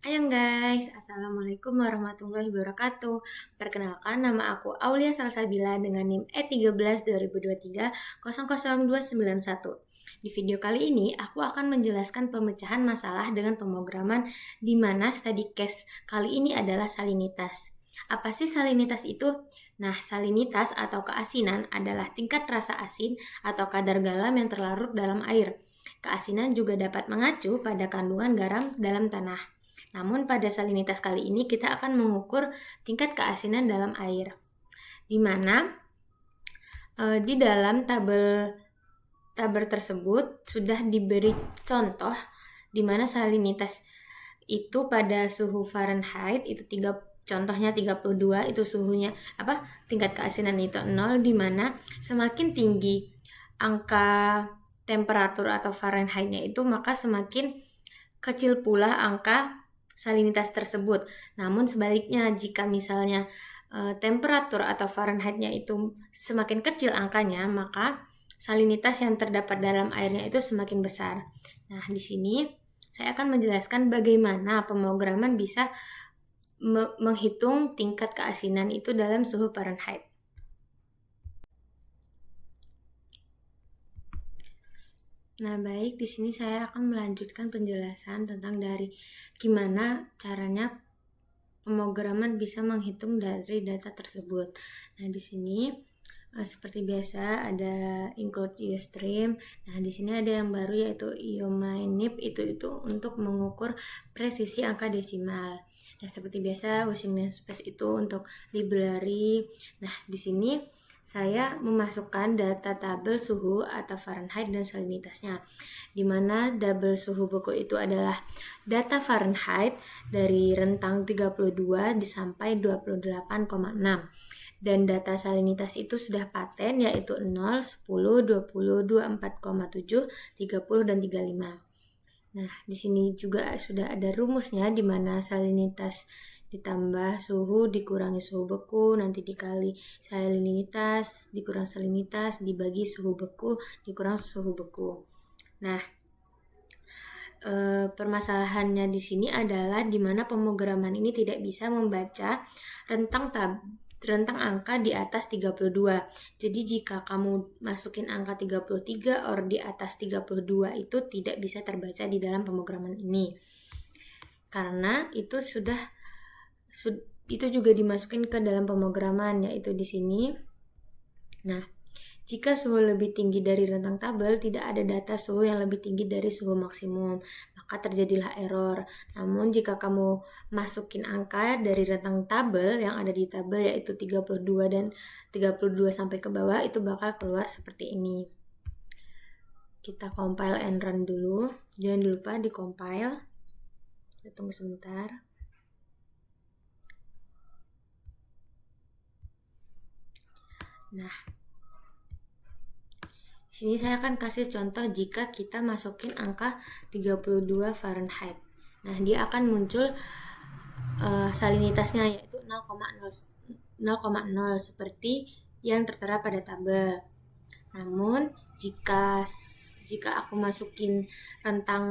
Ayo guys, Assalamualaikum warahmatullahi wabarakatuh. Perkenalkan, nama aku Aulia Salsabila dengan NIM E13 2023 000291. Di video kali ini, aku akan menjelaskan pemecahan masalah dengan pemrograman di mana study case kali ini adalah salinitas. Apa sih salinitas itu? Nah, salinitas atau keasinan adalah tingkat rasa asin atau kadar garam yang terlarut dalam air. Keasinan juga dapat mengacu pada kandungan garam dalam tanah. Namun pada salinitas kali ini kita akan mengukur tingkat keasinan dalam air. Di mana di dalam tabel tersebut sudah diberi contoh di mana salinitas itu pada suhu Fahrenheit itu contohnya 32 itu suhunya tingkat keasinan itu 0, di mana semakin tinggi angka temperatur atau Fahrenheit-nya itu maka semakin kecil pula angka salinitas tersebut. Namun sebaliknya jika misalnya temperatur atau Fahrenheit-nya itu semakin kecil angkanya, maka salinitas yang terdapat dalam airnya itu semakin besar. Nah, di sini saya akan menjelaskan bagaimana pemrograman bisa menghitung tingkat keasinan itu dalam suhu Fahrenheit. Nah, baik, di sini saya akan melanjutkan penjelasan tentang dari gimana caranya pemrograman bisa menghitung dari data tersebut. Nah, di sini seperti biasa ada include UStream. Nah, di sini ada yang baru yaitu IOMINIP itu untuk mengukur presisi angka desimal. Nah, seperti biasa using namespace itu untuk library. Nah, di sini saya memasukkan data tabel suhu atau Fahrenheit dan salinitasnya, di mana tabel suhu buku itu adalah data Fahrenheit dari rentang 32 sampai 28,6, dan data salinitas itu sudah paten yaitu 0, 10, 20, 24,7, 30 dan 35. Nah, di sini juga sudah ada rumusnya di mana salinitas ditambah suhu dikurangi suhu beku nanti dikali salinitas dikurang salinitas dibagi suhu beku dikurang suhu beku. Nah, permasalahannya di sini adalah di mana pemrograman ini tidak bisa membaca rentang angka di atas 32. Jadi jika kamu masukin angka 33 or di atas 32 itu tidak bisa terbaca di dalam pemrograman ini. Karena itu itu juga dimasukin ke dalam pemrograman yaitu di sini. Nah, jika suhu lebih tinggi dari rentang tabel, tidak ada data suhu yang lebih tinggi dari suhu maksimum, maka terjadilah error. Namun jika kamu masukin angka dari rentang tabel yang ada di tabel yaitu 32 dan 32 sampai ke bawah, itu bakal keluar seperti ini. Kita compile and run dulu. Jangan lupa di compile. Kita tunggu sebentar. Nah, sini saya akan kasih contoh jika kita masukin angka 32 Fahrenheit. Nah, dia akan muncul salinitasnya yaitu 0,0 seperti yang tertera pada tabel. Namun, jika aku masukin rentang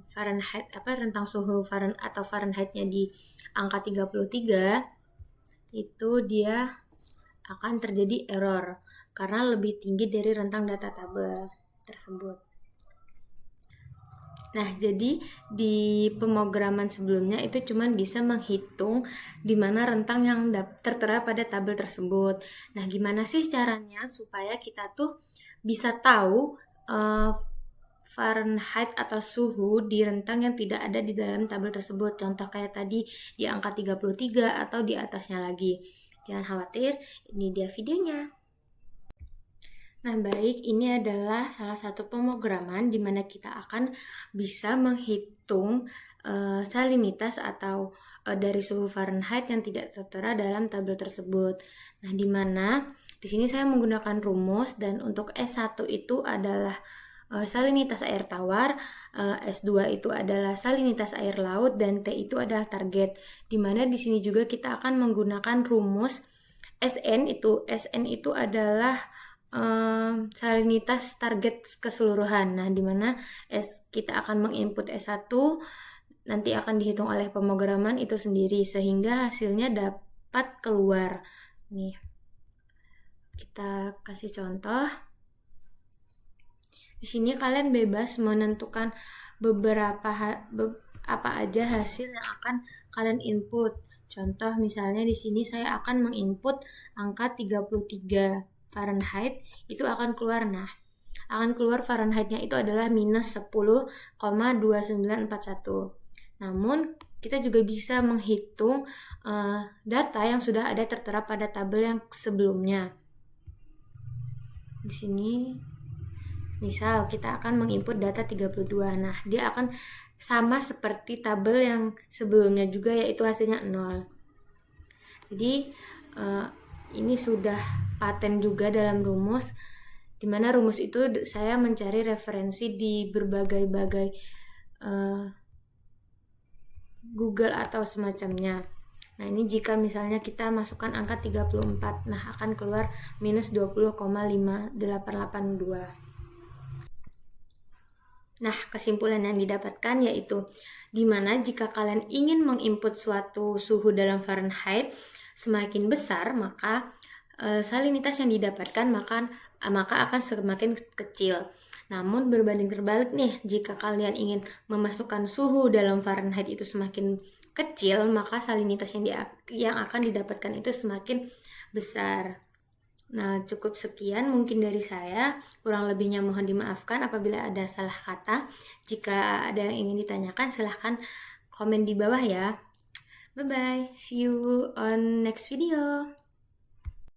Fahrenheit rentang suhu Fahrenheit atau Fahrenheit-nya di angka 33, itu dia akan terjadi error karena lebih tinggi dari rentang data tabel tersebut. Nah, jadi di pemrograman sebelumnya itu cuma bisa menghitung di mana rentang yang tertera pada tabel tersebut. Nah, gimana sih caranya supaya kita tuh bisa tahu Fahrenheit atau suhu di rentang yang tidak ada di dalam tabel tersebut. Contoh kayak tadi di angka 33 atau di atasnya lagi. Jangan khawatir, ini dia videonya. Nah, baik, ini adalah salah satu pemrograman di mana kita akan bisa menghitung salinitas atau dari suhu Fahrenheit yang tidak tertera dalam tabel tersebut. Nah, di mana di sini saya menggunakan rumus, dan untuk S1 itu adalah salinitas air tawar, S2 itu adalah salinitas air laut, dan T itu adalah target. Di mana di sini juga kita akan menggunakan rumus SN itu adalah salinitas target keseluruhan. Nah, di mana kita akan menginput S1 nanti akan dihitung oleh pemrograman itu sendiri sehingga hasilnya dapat keluar. Nih, kita kasih contoh. Di sini kalian bebas menentukan apa aja hasil yang akan kalian input. Contoh misalnya di sini saya akan menginput angka 33 Fahrenheit, itu akan keluar. Nah, akan keluar Fahrenheitnya itu adalah minus 10,2941. Namun, kita juga bisa menghitung data yang sudah ada tertera pada tabel yang sebelumnya. Di sini, misal kita akan menginput data 32. Nah, dia akan sama seperti tabel yang sebelumnya juga, yaitu hasilnya 0. Jadi, ini sudah paten juga dalam rumus, di mana rumus itu saya mencari referensi di berbagai Google atau semacamnya. Nah, ini jika misalnya kita masukkan angka 34, nah akan keluar minus 20,5882. Nah, kesimpulan yang didapatkan yaitu dimana jika kalian ingin menginput suatu suhu dalam Fahrenheit semakin besar, maka salinitas yang didapatkan maka akan semakin kecil. Namun berbanding terbalik nih, jika kalian ingin memasukkan suhu dalam Fahrenheit itu semakin kecil, maka salinitas yang akan didapatkan itu semakin besar. Nah, cukup sekian mungkin dari saya. Kurang lebihnya mohon dimaafkan apabila ada salah kata. Jika ada yang ingin ditanyakan, silahkan komen di bawah ya. Bye-bye. See you on next video.